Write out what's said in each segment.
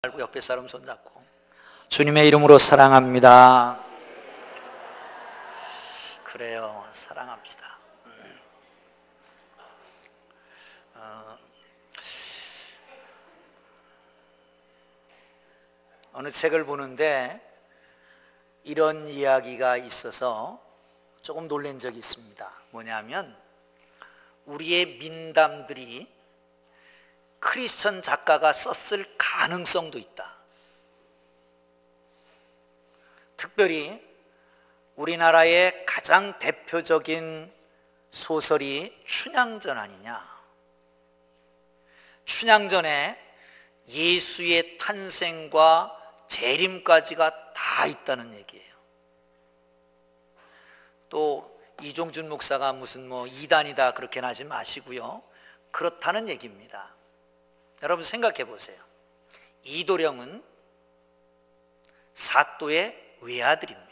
알고 옆에 사람 손잡고 주님의 이름으로 사랑합니다. 그래요, 사랑합시다. 어느 책을 보는데 이런 이야기가 있어서 조금 놀란 적이 있습니다. 뭐냐면 우리의 민담들이 크리스천 작가가 썼을 가능성도 있다. 특별히 우리나라의 가장 대표적인 소설이 춘향전 아니냐. 춘향전에 예수의 탄생과 재림까지가 다 있다는 얘기예요. 또 이종준 목사가 무슨 이단이다 그렇게는 하지 마시고요, 그렇다는 얘기입니다. 여러분 생각해 보세요. 이도령은 사또의 외아들입니다.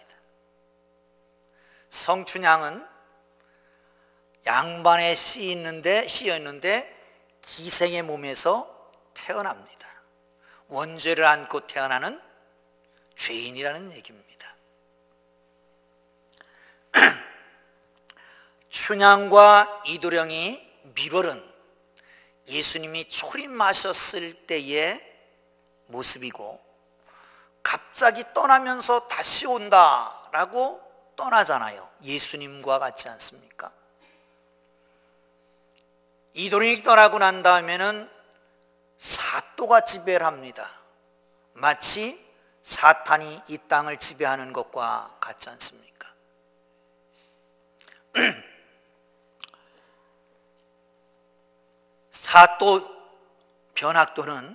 성춘향은 양반에 씌여 있는데 기생의 몸에서 태어납니다. 원죄를 안고 태어나는 죄인이라는 얘기입니다. 춘향과 이도령이 미월은 예수님이 초림하셨을 때의 모습이고, 갑자기 떠나면서 다시 온다라고 떠나잖아요. 예수님과 같지 않습니까? 이도령이 떠나고 난 다음에는 사또가 지배를 합니다. 마치 사탄이 이 땅을 지배하는 것과 같지 않습니까? 사또 변학도는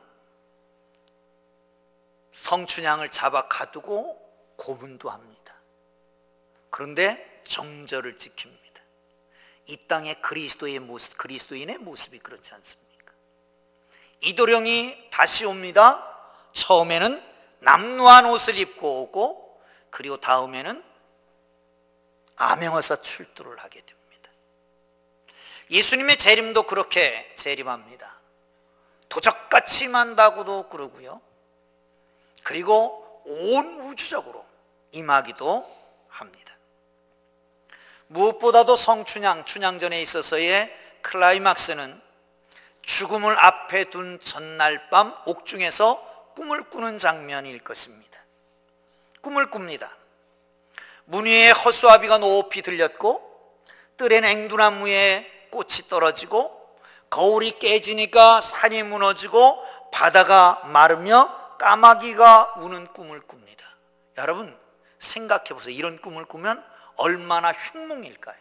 성춘향을 잡아 가두고 고문도 합니다. 그런데 정절을 지킵니다. 이 땅의 그리스도인의 모습이 그렇지 않습니까? 이도령이 다시 옵니다. 처음에는 남루한 옷을 입고 오고, 그리고 다음에는 암행어사 출두를 하게 됩니다. 예수님의 재림도 그렇게 재림합니다. 도적같이 임한다고도 그러고요, 그리고 온 우주적으로 임하기도 합니다. 무엇보다도 춘향전에 있어서의 클라이막스는 죽음을 앞에 둔 전날 밤 옥중에서 꿈을 꾸는 장면일 것입니다. 꿈을 꿉니다. 문 위에 허수아비가 높이 들렸고, 뜰엔 앵두나무에 꽃이 떨어지고, 거울이 깨지니까 산이 무너지고 바다가 마르며 까마귀가 우는 꿈을 꿉니다. 여러분 생각해 보세요. 이런 꿈을 꾸면 얼마나 흉몽일까요?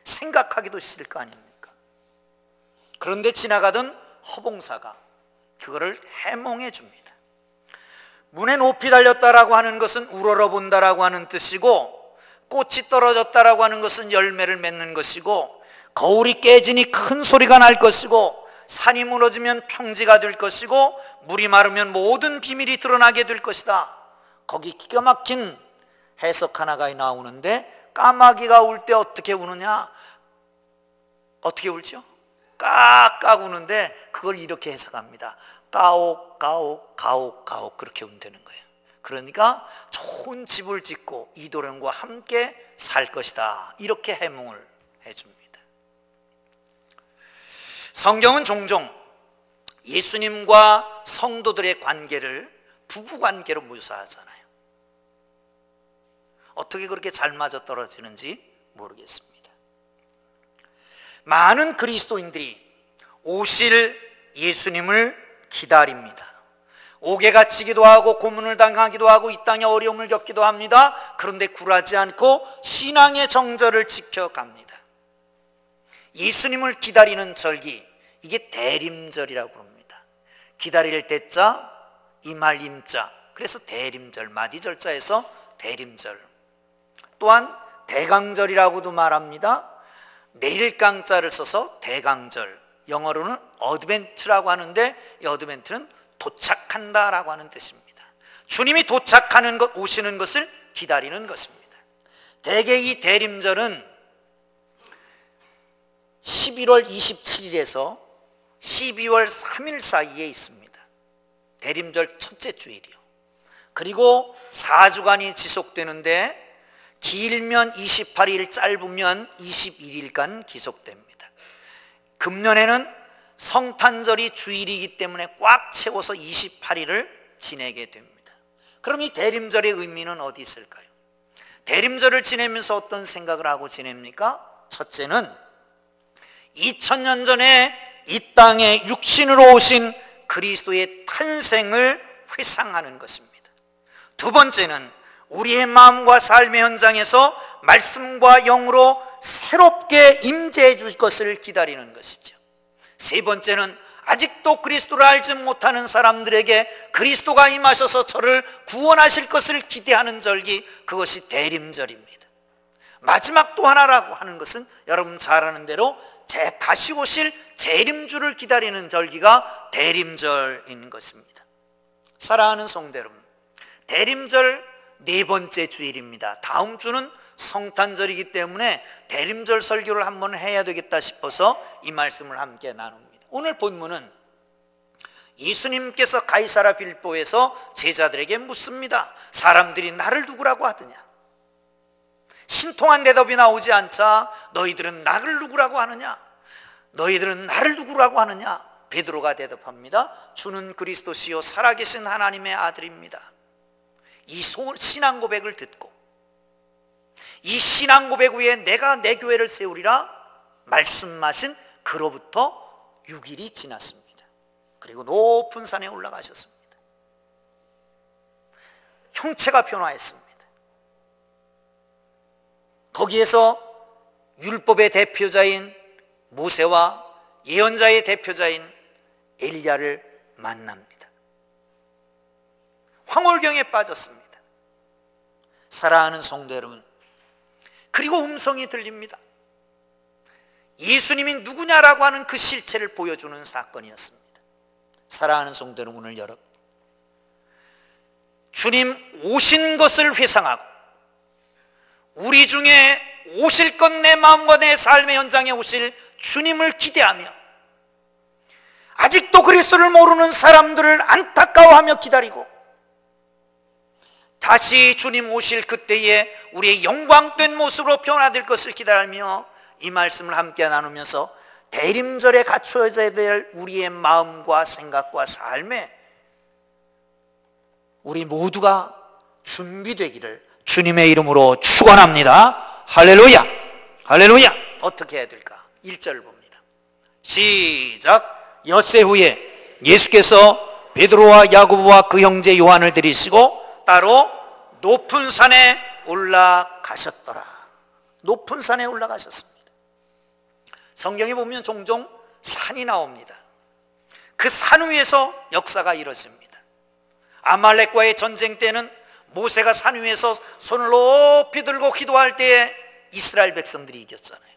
생각하기도 싫을 거 아닙니까? 그런데 지나가던 허봉사가 그거를 해몽해 줍니다. 문에 높이 달렸다라고 하는 것은 우러러본다라고 하는 뜻이고, 꽃이 떨어졌다라고 하는 것은 열매를 맺는 것이고, 거울이 깨지니 큰 소리가 날 것이고, 산이 무너지면 평지가 될 것이고, 물이 마르면 모든 비밀이 드러나게 될 것이다. 거기 기가 막힌 해석 하나가 나오는데, 까마귀가 울 때 어떻게 우느냐? 어떻게 울죠? 깍깍 우는데 그걸 이렇게 해석합니다. 까옥 까옥 가옥 가옥 그렇게 운다는 거예요. 그러니까 좋은 집을 짓고 이도령과 함께 살 것이다, 이렇게 해몽을 해줍니다. 성경은 종종 예수님과 성도들의 관계를 부부관계로 묘사하잖아요. 어떻게 그렇게 잘 맞아떨어지는지 모르겠습니다. 많은 그리스도인들이 오실 예수님을 기다립니다. 옥에 갇히기도 하고 고문을 당하기도 하고 이 땅에 어려움을 겪기도 합니다. 그런데 굴하지 않고 신앙의 정절을 지켜갑니다. 예수님을 기다리는 절기, 이게 대림절이라고 합니다. 기다릴 때자, 임할 임자, 그래서 대림절, 마디절자에서 대림절. 또한 대강절이라고도 말합니다. 내릴 강자를 써서 대강절, 영어로는 어드벤트라고 하는데, 이 어드벤트는 도착한다라고 하는 뜻입니다. 주님이 도착하는 것, 오시는 것을 기다리는 것입니다. 대개 이 대림절은 11월 27일에서 12월 3일 사이에 있습니다. 대림절 첫째 주일이요. 그리고 4주간이 지속되는데 길면 28일, 짧으면 21일간 지속됩니다. 금년에는 성탄절이 주일이기 때문에 꽉 채워서 28일을 지내게 됩니다. 그럼 이 대림절의 의미는 어디 있을까요? 대림절을 지내면서 어떤 생각을 하고 지냅니까? 첫째는 2000년 전에 이 땅에 육신으로 오신 그리스도의 탄생을 회상하는 것입니다. 두 번째는 우리의 마음과 삶의 현장에서 말씀과 영으로 새롭게 임재해 줄 것을 기다리는 것이죠. 세 번째는 아직도 그리스도를 알지 못하는 사람들에게 그리스도가 임하셔서 저를 구원하실 것을 기대하는 절기, 그것이 대림절입니다. 마지막 또 하나라고 하는 것은 여러분 잘 아는 대로 다시 오실 재림주를 기다리는 절기가 대림절인 것입니다. 사랑하는 성도 여러분, 대림절 네 번째 주일입니다. 다음 주는 성탄절이기 때문에 대림절 설교를 한번 해야 되겠다 싶어서 이 말씀을 함께 나눕니다. 오늘 본문은 예수님께서 가이사랴 빌보에서 제자들에게 묻습니다. 사람들이 나를 누구라고 하더냐? 신통한 대답이 나오지 않자 너희들은 나를 누구라고 하느냐? 너희들은 나를 누구라고 하느냐? 베드로가 대답합니다. 주는 그리스도시요 살아계신 하나님의 아들입니다. 이 신앙 고백을 듣고 이 신앙 고백 위에 내가 내 교회를 세우리라 말씀하신 그로부터 6일이 지났습니다. 그리고 높은 산에 올라가셨습니다. 형체가 변화했습니다. 거기에서 율법의 대표자인 모세와 예언자의 대표자인 엘리야를 만납니다. 황홀경에 빠졌습니다. 사랑하는 성도 여러분, 그리고 음성이 들립니다. 예수님이 누구냐라고 하는 그 실체를 보여주는 사건이었습니다. 사랑하는 성도 여러분, 오늘 여러분, 주님 오신 것을 회상하고 우리 중에 오실 것, 내 마음과 내 삶의 현장에 오실 주님을 기대하며 아직도 그리스도를 모르는 사람들을 안타까워하며 기다리고 다시 주님 오실 그때에 우리의 영광된 모습으로 변화될 것을 기다리며 이 말씀을 함께 나누면서 대림절에 갖추어져야 될 우리의 마음과 생각과 삶에 우리 모두가 준비되기를 주님의 이름으로 축원합니다. 할렐루야, 할렐루야. 어떻게 해야 될까? 1절 봅니다. 시작. 엿새 후에 예수께서 베드로와 야고보와 그 형제 요한을 데리시고 따로 높은 산에 올라가셨더라. 높은 산에 올라가셨습니다. 성경에 보면 종종 산이 나옵니다. 그 산 위에서 역사가 이루어집니다. 아말렉과의 전쟁 때는 모세가 산 위에서 손을 높이 들고 기도할 때에 이스라엘 백성들이 이겼잖아요.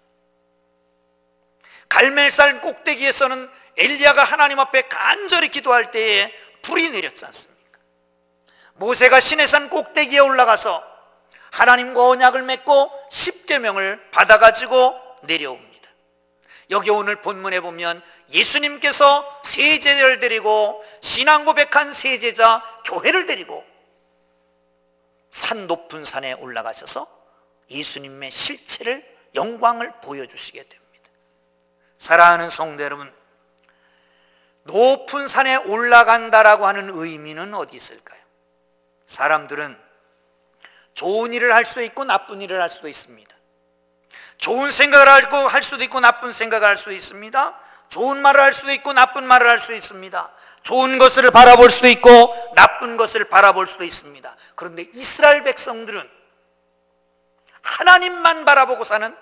갈멜산 꼭대기에서는 엘리야가 하나님 앞에 간절히 기도할 때에 불이 내렸지 않습니까? 모세가 시내산 꼭대기에 올라가서 하나님과 언약을 맺고 십계명을 받아가지고 내려옵니다. 여기 오늘 본문에 보면 예수님께서 세제자를 데리고 신앙 고백한 세제자 교회를 데리고 산 높은 산에 올라가셔서 예수님의 실체를, 영광을 보여주시게 됩니다. 사랑하는 성도 여러분, 높은 산에 올라간다라고 하는 의미는 어디 있을까요? 사람들은 좋은 일을 할 수도 있고 나쁜 일을 할 수도 있습니다. 좋은 생각을 할 수도 있고 나쁜 생각을 할 수도 있습니다. 좋은 말을 할 수도 있고 나쁜 말을 할 수도 있습니다. 좋은 것을 바라볼 수도 있고 나쁜 것을 바라볼 수도 있습니다. 그런데 이스라엘 백성들은 하나님만 바라보고 사는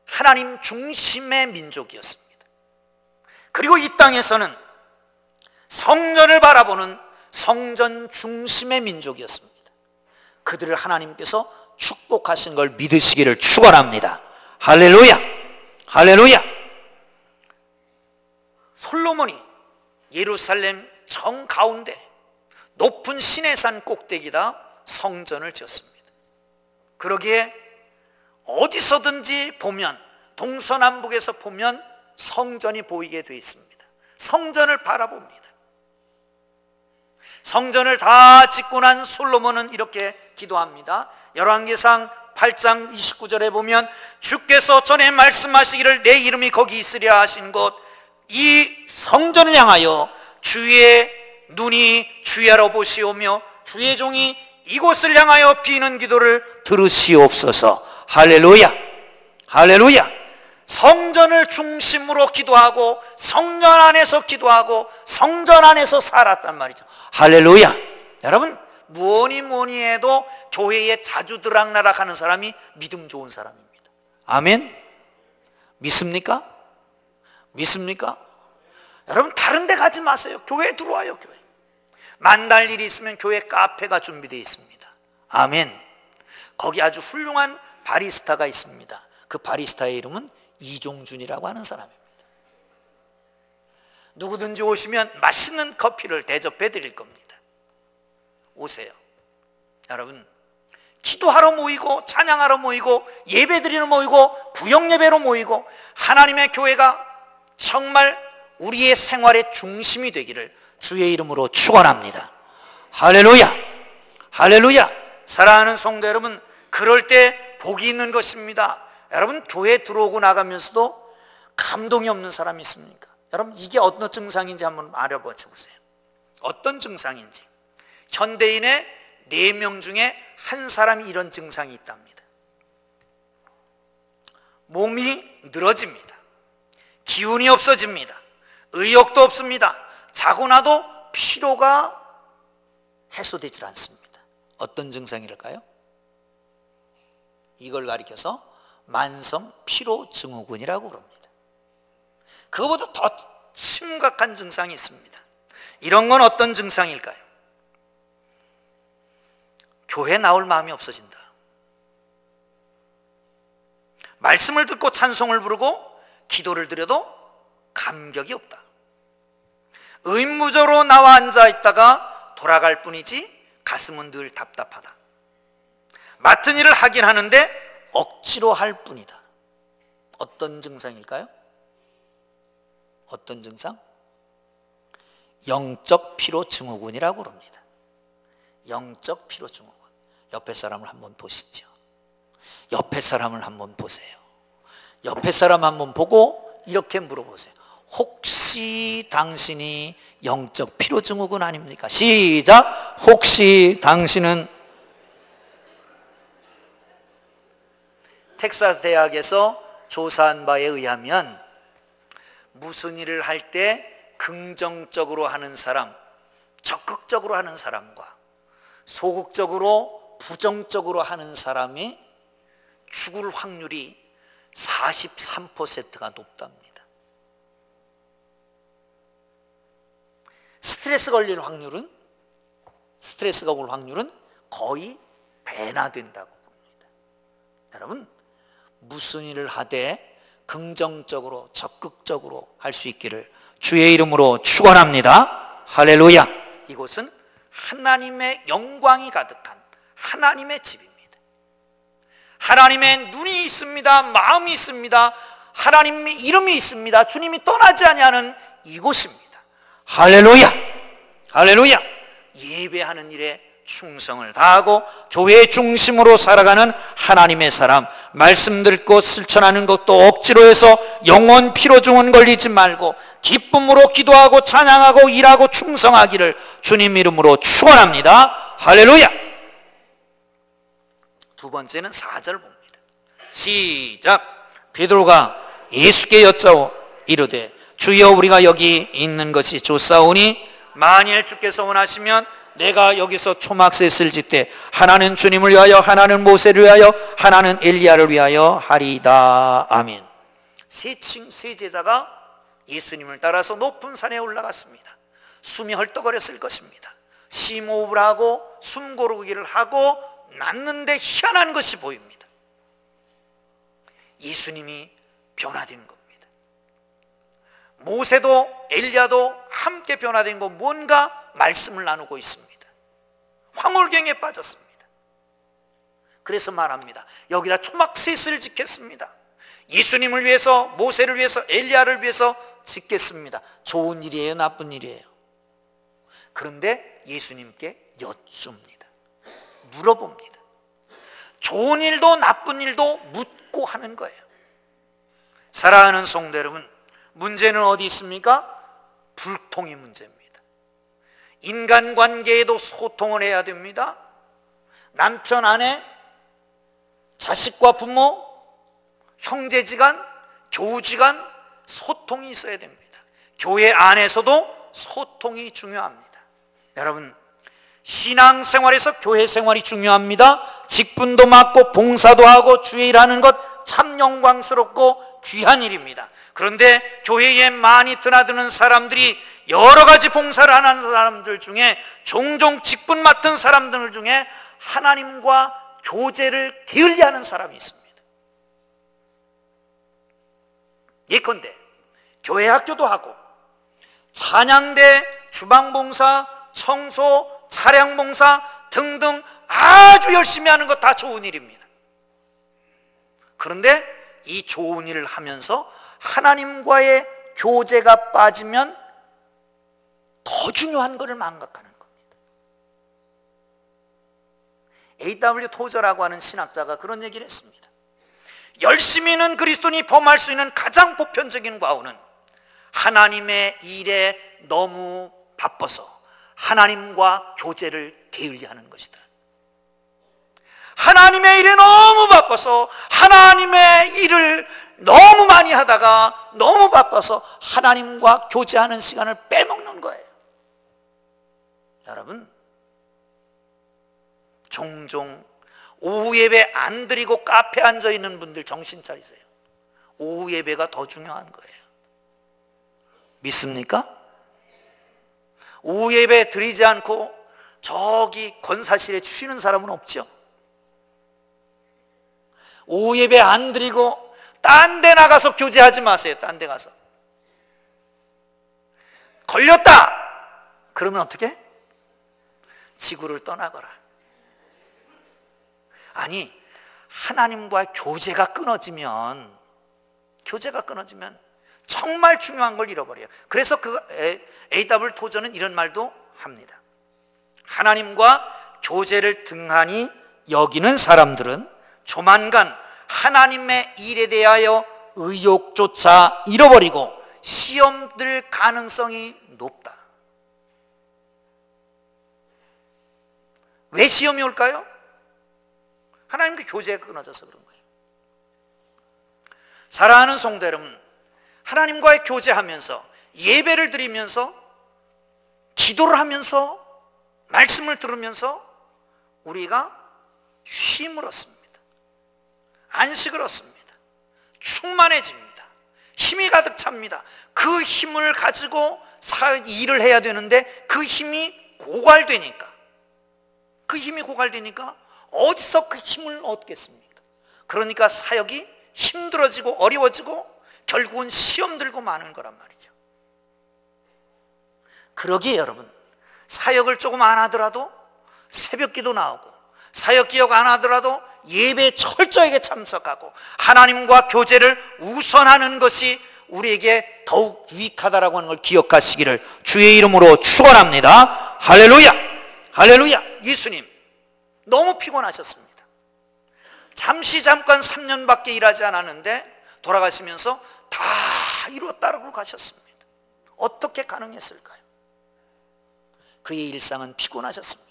하나님 중심의 민족이었습니다. 그리고 이 땅에서는 성전을 바라보는 성전 중심의 민족이었습니다. 그들을 하나님께서 축복하신 걸 믿으시기를 축원합니다. 할렐루야, 할렐루야. 솔로몬이 예루살렘 정가운데 높은 시내산 꼭대기다 성전을 지었습니다. 그러기에 어디서든지 보면, 동서남북에서 보면 성전이 보이게 되어 있습니다. 성전을 바라봅니다. 성전을 다 짓고 난 솔로몬은 이렇게 기도합니다. 열왕기상 8장 29절에 보면 주께서 전에 말씀하시기를 내 이름이 거기 있으리라 하신 곳 이 성전을 향하여 주의 눈이 주야로 보시오며 주의 종이 이곳을 향하여 비는 기도를 들으시옵소서. 할렐루야, 할렐루야. 성전을 중심으로 기도하고 성전 안에서 기도하고 성전 안에서 살았단 말이죠. 할렐루야. 여러분, 뭐니 해도 교회에 자주 들락날락하는 사람이 믿음 좋은 사람입니다. 아멘. 믿습니까? 믿습니까? 여러분, 다른 데 가지 마세요. 교회에 들어와요. 교회 만날 일이 있으면 교회 카페가 준비되어 있습니다. 아멘. 거기 아주 훌륭한 바리스타가 있습니다. 그 바리스타의 이름은 이종준이라고 하는 사람입니다. 누구든지 오시면 맛있는 커피를 대접해 드릴 겁니다. 오세요. 여러분, 기도하러 모이고 찬양하러 모이고 예배드리러 모이고 구역예배로 모이고 하나님의 교회가 정말 우리의 생활의 중심이 되기를 주의 이름으로 축원합니다. 할렐루야, 할렐루야. 사랑하는 성도 여러분, 그럴 때 복이 있는 것입니다. 여러분, 교회 들어오고 나가면서도 감동이 없는 사람이 있습니까? 여러분, 이게 어떤 증상인지 한번 알아보세요. 어떤 증상인지. 현대인의 4명 중에 한 사람이 이런 증상이 있답니다. 몸이 늘어집니다. 기운이 없어집니다. 의욕도 없습니다. 자고 나도 피로가 해소되질 않습니다. 어떤 증상일까요? 이걸 가리켜서 만성 피로 증후군이라고 그럽니다. 그거보다 더 심각한 증상이 있습니다. 이런 건 어떤 증상일까요? 교회 나올 마음이 없어진다. 말씀을 듣고 찬송을 부르고 기도를 드려도 감격이 없다. 의무적으로 나와 앉아 있다가 돌아갈 뿐이지 가슴은 늘 답답하다. 맡은 일을 하긴 하는데 억지로 할 뿐이다. 어떤 증상일까요? 어떤 증상? 영적 피로 증후군이라고 합니다. 영적 피로 증후군. 옆에 사람을 한번 보시죠. 옆에 사람을 한번 보세요. 옆에 사람 한번 보고 이렇게 물어보세요. 혹시 당신이 영적 피로 증후군 아닙니까? 시작. 혹시 당신은? 텍사스 대학에서 조사한 바에 의하면 무슨 일을 할 때 긍정적으로 하는 사람, 적극적으로 하는 사람과 소극적으로 부정적으로 하는 사람이 죽을 확률이 43%가 높답니다. 스트레스가 올 확률은 거의 배나 된다고 봅니다. 여러분, 무슨 일을 하되 긍정적으로 적극적으로 할 수 있기를 주의 이름으로 축원합니다. 할렐루야. 이곳은 하나님의 영광이 가득한 하나님의 집입니다. 하나님의 눈이 있습니다. 마음이 있습니다. 하나님의 이름이 있습니다. 주님이 떠나지 아니하는 이곳입니다. 할렐루야, 할렐루야. 예배하는 일에 충성을 다하고 교회 중심으로 살아가는 하나님의 사람, 말씀 듣고 실천하는 것도 억지로 해서 영원 피로 증후군 걸리지 말고 기쁨으로 기도하고 찬양하고 일하고 충성하기를 주님 이름으로 축원합니다. 할렐루야. 두 번째는 4절 봅니다. 시작. 베드로가 예수께 여짜오 이르되 주여 우리가 여기 있는 것이 좋사오니 만일 주께서 원하시면 내가 여기서 초막셋을 짓되 하나는 주님을 위하여 하나는 모세를 위하여 하나는 엘리야를 위하여 하리다. 아멘. 세 제자가 예수님을 따라서 높은 산에 올라갔습니다. 숨이 헐떡거렸을 것입니다. 심호흡을 하고 숨 고르기를 하고 났는데 희한한 것이 보입니다. 예수님이 변화된 겁니다. 모세도 엘리야도 함께 변화된 거 뭔가 말씀을 나누고 있습니다. 황홀경에 빠졌습니다. 그래서 말합니다. 여기다 초막셋을 짓겠습니다. 예수님을 위해서, 모세를 위해서, 엘리야를 위해서 짓겠습니다. 좋은 일이에요, 나쁜 일이에요? 그런데 예수님께 여쭙니다. 물어봅니다. 좋은 일도 나쁜 일도 묻고 하는 거예요. 사랑하는 성도 여러분, 문제는 어디 있습니까? 불통이 문제입니다. 인간관계에도 소통을 해야 됩니다. 남편, 아내, 자식과 부모, 형제지간, 교우지간 소통이 있어야 됩니다. 교회 안에서도 소통이 중요합니다. 여러분, 신앙생활에서 교회 생활이 중요합니다. 직분도 맡고 봉사도 하고 주의 일하는 것 참 영광스럽고 귀한 일입니다. 그런데 교회에 많이 드나드는 사람들이 여러 가지 봉사를 하는 사람들 중에 종종 직분 맡은 사람들 중에 하나님과 교제를 게을리하는 사람이 있습니다. 예컨대 교회 학교도 하고 찬양대, 주방봉사, 청소, 차량봉사 등등 아주 열심히 하는 것 다 좋은 일입니다. 그런데 이 좋은 일을 하면서 하나님과의 교제가 빠지면 더 중요한 것을 망각하는 겁니다. A.W. 토저라고 하는 신학자가 그런 얘기를 했습니다. 열심히는 그리스도인이 범할 수 있는 가장 보편적인 과오는 하나님의 일에 너무 바빠서 하나님과 교제를 게을리하는 것이다. 하나님의 일에 너무 바빠서 하나님의 일을 너무 많이 하다가 너무 바빠서 하나님과 교제하는 시간을 빼먹는 거예요. 여러분, 종종 오후 예배 안 드리고 카페에 앉아 있는 분들 정신 차리세요. 오후 예배가 더 중요한 거예요. 믿습니까? 오후 예배 드리지 않고 저기 권사실에 쉬는 사람은 없죠. 오후 예배 안 드리고 딴 데 나가서 교제하지 마세요. 딴 데 가서 걸렸다 그러면 어떻게? 지구를 떠나거라. 아니, 하나님과 교제가 끊어지면 정말 중요한 걸 잃어버려요. 그래서 그 A.W. 토저는 이런 말도 합니다. 하나님과 교제를 등한히 여기는 사람들은 조만간 하나님의 일에 대하여 의욕조차 잃어버리고 시험 들 가능성이 높다. 왜 시험이 올까요? 하나님과 교제가 끊어져서 그런 거예요. 사랑하는 성도 여러분, 하나님과의 교제하면서 예배를 드리면서 기도를 하면서 말씀을 들으면서 우리가 쉼을 얻습니다. 안식을 얻습니다. 충만해집니다. 힘이 가득 찹니다. 그 힘을 가지고 일을 해야 되는데 그 힘이 고갈되니까 어디서 그 힘을 얻겠습니까? 그러니까 사역이 힘들어지고 어려워지고 결국은 시험 들고 마는 거란 말이죠. 그러기에 여러분, 사역을 조금 안 하더라도 새벽기도 나오고 사역 기억 안 하더라도 예배에 철저하게 참석하고 하나님과 교제를 우선하는 것이 우리에게 더욱 유익하다라고 하는 걸 기억하시기를 주의 이름으로 축원합니다. 할렐루야, 할렐루야. 예수님 너무 피곤하셨습니다. 잠깐 3년밖에 일하지 않았는데 돌아가시면서 다 이루었다고 가셨습니다. 어떻게 가능했을까요? 그의 일상은 피곤하셨습니다.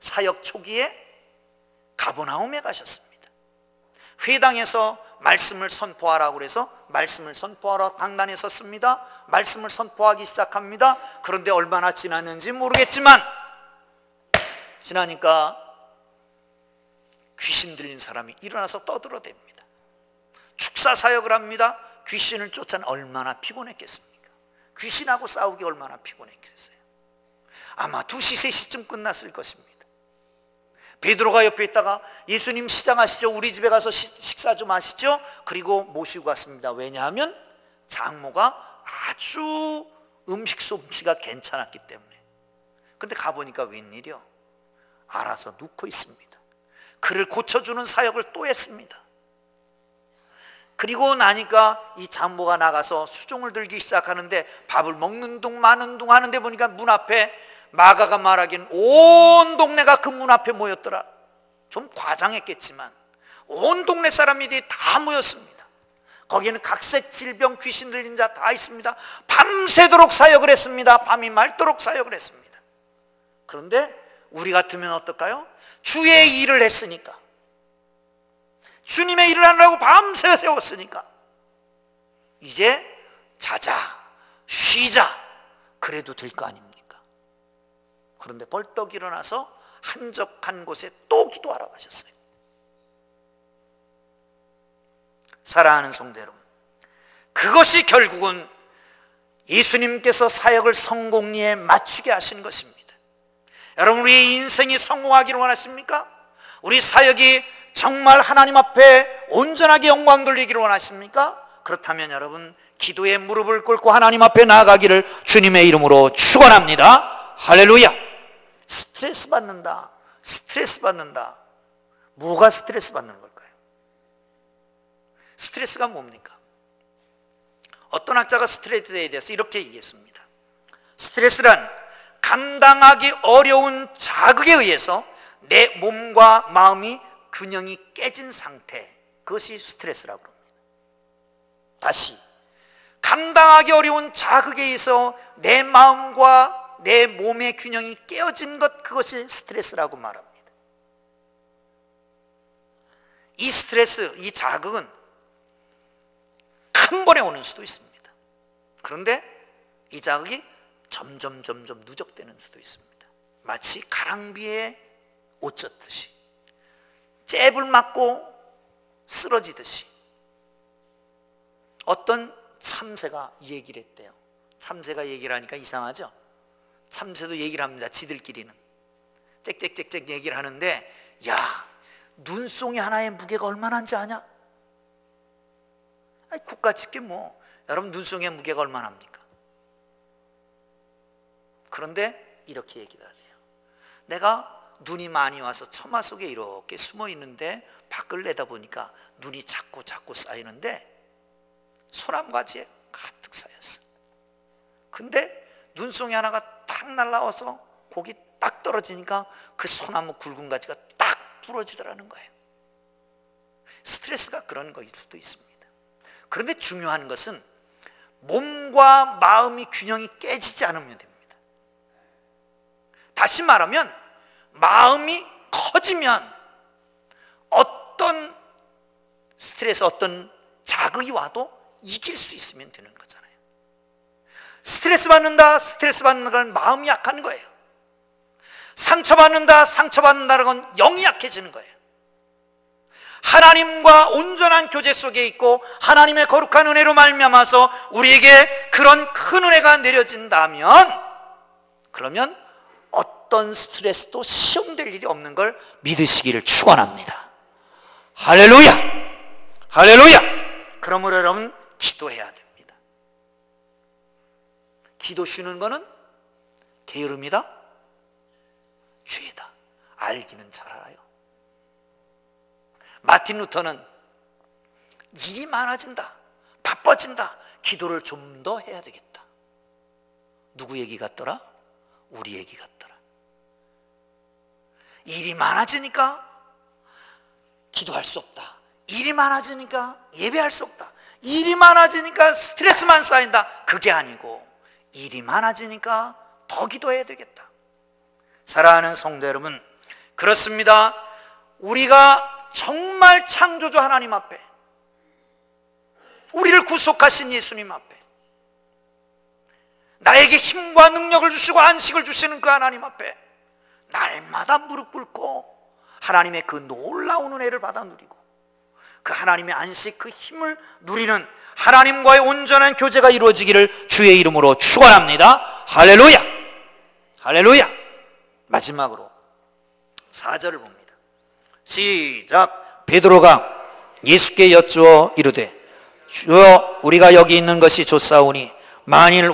사역 초기에 가버나움에 가셨습니다. 회당에서 말씀을 선포하라고 그래서 말씀을 선포하러 강단에 섰습니다. 말씀을 선포하기 시작합니다. 그런데 얼마나 지났는지 모르겠지만 지나니까 귀신 들린 사람이 일어나서 떠들어댑니다. 축사 사역을 합니다. 귀신을 쫓아는 얼마나 피곤했겠습니까? 귀신하고 싸우기 얼마나 피곤했겠어요. 아마 2시, 3시쯤 끝났을 것입니다. 베드로가 옆에 있다가 예수님 시장하시죠. 우리 집에 가서 식사 좀 하시죠. 그리고 모시고 갔습니다. 왜냐하면 장모가 아주 음식 솜씨가 괜찮았기 때문에. 그런데 가보니까 웬일이요? 알아서 눕고 있습니다. 그를 고쳐주는 사역을 또 했습니다. 그리고 나니까 이 장모가 나가서 수종을 들기 시작하는데 밥을 먹는 둥 마는 둥 하는데 보니까 문 앞에 마가가 말하기는 온 동네가 그 문 앞에 모였더라. 좀 과장했겠지만 온 동네 사람들이 다 모였습니다. 거기에는 각색 질병 귀신 들린 자 다 있습니다. 밤새도록 사역을 했습니다. 밤이 맑도록 사역을 했습니다. 그런데 우리 같으면 어떨까요? 주의 일을 했으니까, 주님의 일을 하느라고 밤새 세웠으니까 이제 자자 쉬자 그래도 될 거 아닙니까? 그런데 벌떡 일어나서 한적한 곳에 또 기도하러 가셨어요. 사랑하는 성도 여러분, 그것이 결국은 예수님께서 사역을 성공리에 맞추게 하신 것입니다. 여러분, 우리의 인생이 성공하기를 원하십니까? 우리 사역이 정말 하나님 앞에 온전하게 영광 돌리기를 원하십니까? 그렇다면 여러분, 기도에 무릎을 꿇고 하나님 앞에 나아가기를 주님의 이름으로 축원합니다. 할렐루야. 스트레스 받는다, 스트레스 받는다. 뭐가 스트레스 받는 걸까요? 스트레스가 뭡니까? 어떤 학자가 스트레스에 대해서 이렇게 얘기했습니다. 스트레스란 감당하기 어려운 자극에 의해서 내 몸과 마음이 균형이 깨진 상태, 그것이 스트레스라고 합니다. 다시, 감당하기 어려운 자극에 의해서 내 마음과 내 몸의 균형이 깨어진 것, 그것이 스트레스라고 말합니다. 이 스트레스, 이 자극은 한 번에 오는 수도 있습니다. 그런데 이 자극이 점점 누적되는 수도 있습니다. 마치 가랑비에 옷 젖듯이, 잽을 맞고 쓰러지듯이. 어떤 참새가 얘기를 했대요. 참새가 얘기를 하니까 이상하죠? 참새도 얘기를 합니다. 지들끼리는 짹짹짹짹 얘기를 하는데, 야, 눈송이 하나의 무게가 얼마나인지 아냐? 아니, 국가집게 뭐, 여러분 눈송이의 무게가 얼마나 합니까? 그런데 이렇게 얘기를 해요. 내가 눈이 많이 와서 처마 속에 이렇게 숨어 있는데 밖을 내다보니까 눈이 자꾸 쌓이는데 소나무가지에 가득 쌓였어. 근데 눈송이 하나가 딱 날라와서 거기 딱 떨어지니까 그 소나무 굵은 가지가 딱 부러지더라는 거예요. 스트레스가 그런 거일 수도 있습니다. 그런데 중요한 것은 몸과 마음이 균형이 깨지지 않으면 됩니다. 다시 말하면 마음이 커지면 어떤 스트레스, 어떤 자극이 와도 이길 수 있으면 되는 거잖아요. 스트레스 받는다는 건 마음이 약한 거예요. 상처받는다는 건 영이 약해지는 거예요. 하나님과 온전한 교제 속에 있고 하나님의 거룩한 은혜로 말미암아서 우리에게 그런 큰 은혜가 내려진다면, 그러면 어떤 스트레스도 시험될 일이 없는 걸 믿으시기를 축원합니다. 할렐루야, 할렐루야. 그러므로 여러분, 기도해야 됩니다. 기도 쉬는 거는 게으름이다, 죄다, 알기는 잘 알아요. 마틴 루터는 일이 많아진다, 바빠진다, 기도를 좀 더 해야 되겠다. 누구 얘기 같더라? 우리 얘기 같더라. 일이 많아지니까 기도할 수 없다, 일이 많아지니까 예배할 수 없다, 일이 많아지니까 스트레스만 쌓인다. 그게 아니고 일이 많아지니까 더 기도해야 되겠다. 사랑하는 성도 여러분, 그렇습니다. 우리가 정말 창조주 하나님 앞에, 우리를 구속하신 예수님 앞에, 나에게 힘과 능력을 주시고 안식을 주시는 그 하나님 앞에 날마다 무릎 꿇고 하나님의 그 놀라운 은혜를 받아 누리고 그 하나님의 안식, 그 힘을 누리는 하나님과의 온전한 교제가 이루어지기를 주의 이름으로 축원합니다. 할렐루야, 할렐루야. 마지막으로 4절을 봅니다. 시작. 베드로가 예수께 여쭈어 이르되 주여, 우리가 여기 있는 것이 좋사오니 만일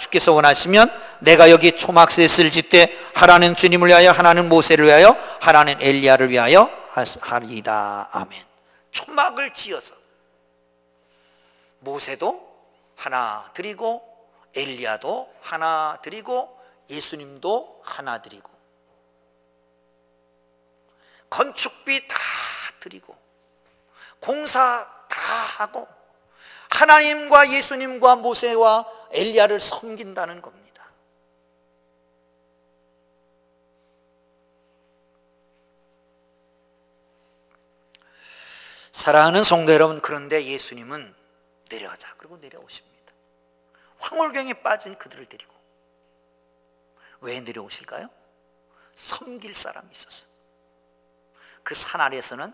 주께서 원하시면 내가 여기 초막셋을 짓되 하나는 주님을 위하여, 하나는 모세를 위하여, 하나는 엘리야를 위하여 하리이다. 아멘. 초막을 지어서 모세도 하나 드리고 엘리야도 하나 드리고 예수님도 하나 드리고 건축비 다 드리고 공사 다 하고 하나님과 예수님과 모세와 엘리야를 섬긴다는 겁니다. 사랑하는 성도 여러분, 그런데 예수님은 내려가자 그러고 내려오십니다. 황홀경에 빠진 그들을 데리고. 왜 내려오실까요? 섬길 사람이 있었어요. 그 산 아래에서는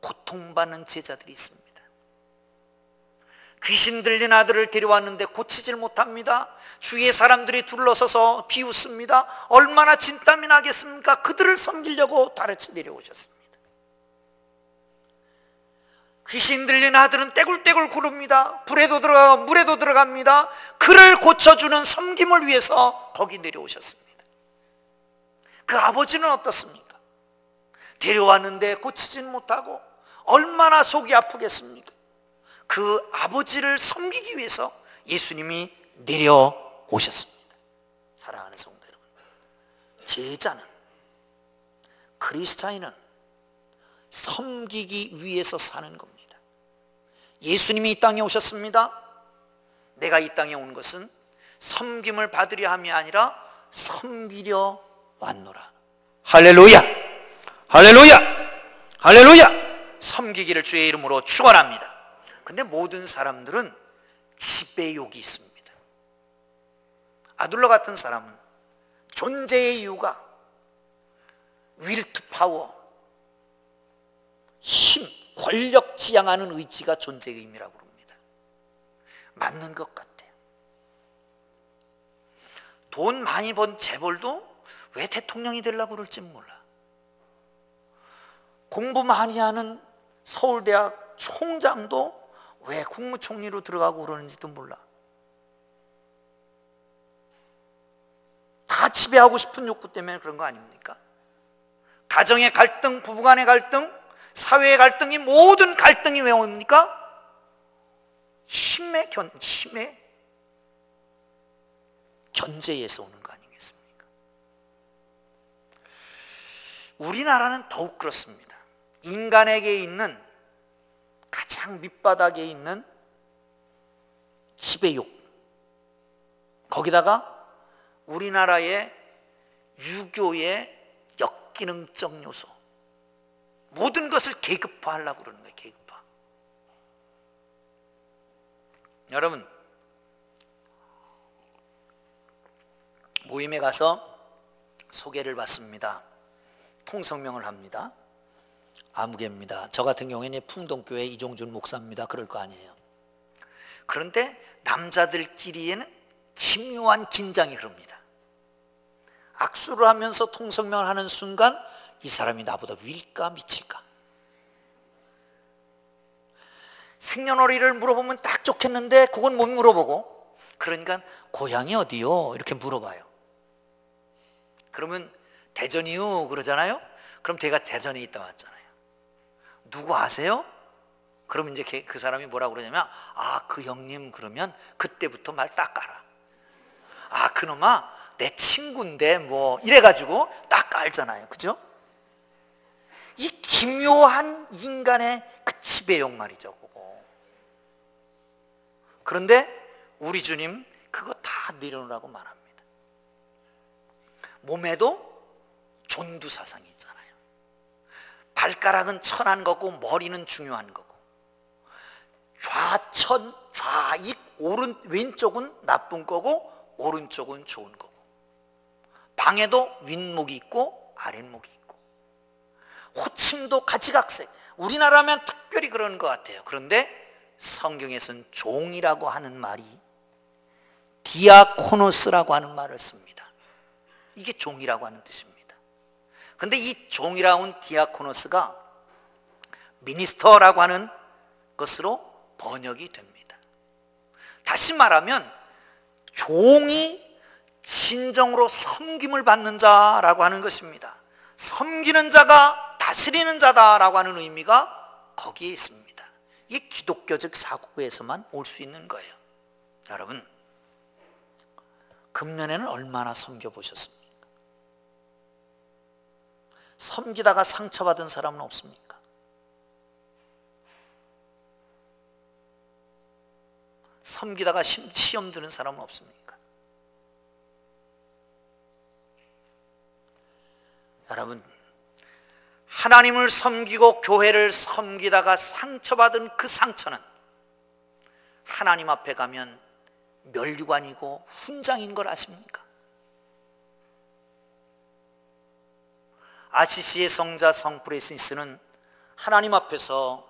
고통받는 제자들이 있습니다. 귀신 들린 아들을 데려왔는데 고치질 못합니다. 주위의 사람들이 둘러서서 비웃습니다. 얼마나 진땀이 나겠습니까? 그들을 섬기려고 다같이 내려오셨습니다. 귀신 들린 아들은 떼굴떼굴 구릅니다. 불에도 들어가고 물에도 들어갑니다. 그를 고쳐주는 섬김을 위해서 거기 내려오셨습니다. 그 아버지는 어떻습니까? 데려왔는데 고치진 못하고 얼마나 속이 아프겠습니까? 그 아버지를 섬기기 위해서 예수님이 내려오셨습니다. 사랑하는 성도 여러분, 제자는, 그리스도인은 섬기기 위해서 사는 겁니다. 예수님이 이 땅에 오셨습니다. 내가 이 땅에 온 것은 섬김을 받으려 함이 아니라 섬기려 왔노라. 할렐루야, 할렐루야, 할렐루야. 섬기기를 주의 이름으로 축원합니다. 근데 모든 사람들은 지배욕이 있습니다. 아둘러 같은 사람은 존재의 이유가 will to power, 힘, 권력 지향하는 의지가 존재의 의미라고 그럽니다. 맞는 것 같아요. 돈 많이 번 재벌도 왜 대통령이 되려고 그럴지 몰라. 공부 많이 하는 서울대학 총장도 왜 국무총리로 들어가고 그러는지도 몰라. 다 지배하고 싶은 욕구 때문에 그런 거 아닙니까? 가정의 갈등, 부부간의 갈등, 사회의 갈등이, 모든 갈등이 왜 옵니까? 힘의 견제에서 오는 거 아니겠습니까? 우리나라는 더욱 그렇습니다. 인간에게 있는 가장 밑바닥에 있는 지배욕, 거기다가 우리나라의 유교의 역기능적 요소, 모든 것을 계급화하려고 그러는 거예요. 계급화. 여러분, 모임에 가서 소개를 받습니다. 통성명을 합니다. 아무개입니다. 저 같은 경우에는 풍동교회 이종준 목사입니다. 그럴 거 아니에요. 그런데 남자들끼리에는 기묘한 긴장이 흐릅니다. 악수를 하면서 통성명을 하는 순간 이 사람이 나보다 위일까 미칠까? 생년월일을 물어보면 딱 좋겠는데 그건 못 물어보고, 그러니까 고향이 어디요? 이렇게 물어봐요. 그러면 대전이요 그러잖아요. 그럼 제가 대전에 있다 왔잖아요. 누구 아세요? 그럼 이제 그 사람이 뭐라고 그러냐면, 아, 그 형님 그러면 그때부터 말 딱 깔아. 아, 그놈아 내 친구인데 뭐 이래가지고 딱 깔잖아요. 그죠? 이 기묘한 인간의 그 지배욕 말이죠. 그거. 그런데 우리 주님 그거 다 내려놓으라고 말합니다. 몸에도 존두사상이 있잖아요. 발가락은 천한 거고 머리는 중요한 거고, 좌천, 좌익, 왼쪽은 나쁜 거고 오른쪽은 좋은 거고, 방에도 윗목이 있고 아랫목이 있고, 호칭도 가지각색. 우리나라면 특별히 그런 것 같아요. 그런데 성경에서는 종이라고 하는 말이 디아코노스라고 하는 말을 씁니다. 이게 종이라고 하는 뜻입니다. 근데 이 종이라운 디아코노스가 미니스터라고 하는 것으로 번역이 됩니다. 다시 말하면 종이 진정으로 섬김을 받는 자라고 하는 것입니다. 섬기는 자가 다스리는 자다라고 하는 의미가 거기에 있습니다. 이게 기독교적 사고에서만 올 수 있는 거예요. 여러분, 금년에는 얼마나 섬겨보셨습니까? 섬기다가 상처받은 사람은 없습니까? 섬기다가 시험 드는 사람은 없습니까? 여러분, 하나님을 섬기고 교회를 섬기다가 상처받은 그 상처는 하나님 앞에 가면 멸류관이고 훈장인 걸 아십니까? 아시시의 성자 성 프란시스는 하나님 앞에서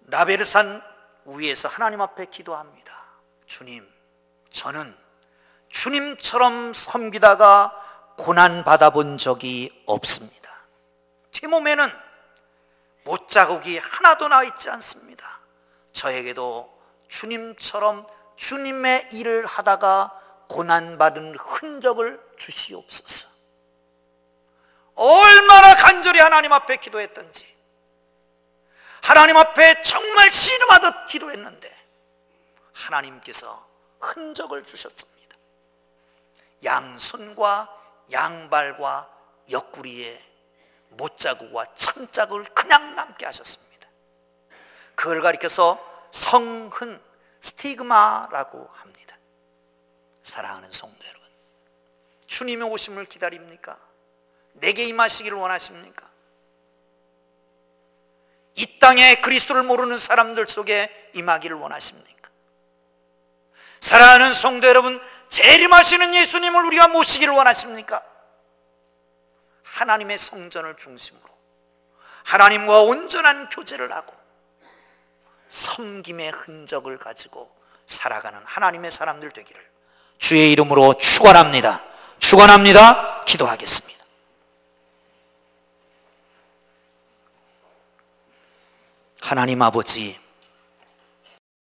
라베르산 위에서 하나님 앞에 기도합니다. 주님, 저는 주님처럼 섬기다가 고난 받아본 적이 없습니다. 제 몸에는 못자국이 하나도 나 있지 않습니다. 저에게도 주님처럼 주님의 일을 하다가 고난받은 흔적을 주시옵소서. 얼마나 간절히 하나님 앞에 기도했던지, 하나님 앞에 정말 신음하듯 기도했는데 하나님께서 흔적을 주셨습니다. 양손과 양발과 옆구리에 못자국과 창자국을 그냥 남게 하셨습니다. 그걸 가리켜서 성흔, 스티그마라고 합니다. 사랑하는 성도 여러분, 주님의 오심을 기다립니까? 내게 임하시기를 원하십니까? 이 땅에 그리스도를 모르는 사람들 속에 임하기를 원하십니까? 사랑하는 성도 여러분, 재림하시는 예수님을 우리가 모시기를 원하십니까? 하나님의 성전을 중심으로 하나님과 온전한 교제를 하고 섬김의 흔적을 가지고 살아가는 하나님의 사람들 되기를 주의 이름으로 축원합니다. 축원합니다. 기도하겠습니다. 하나님 아버지,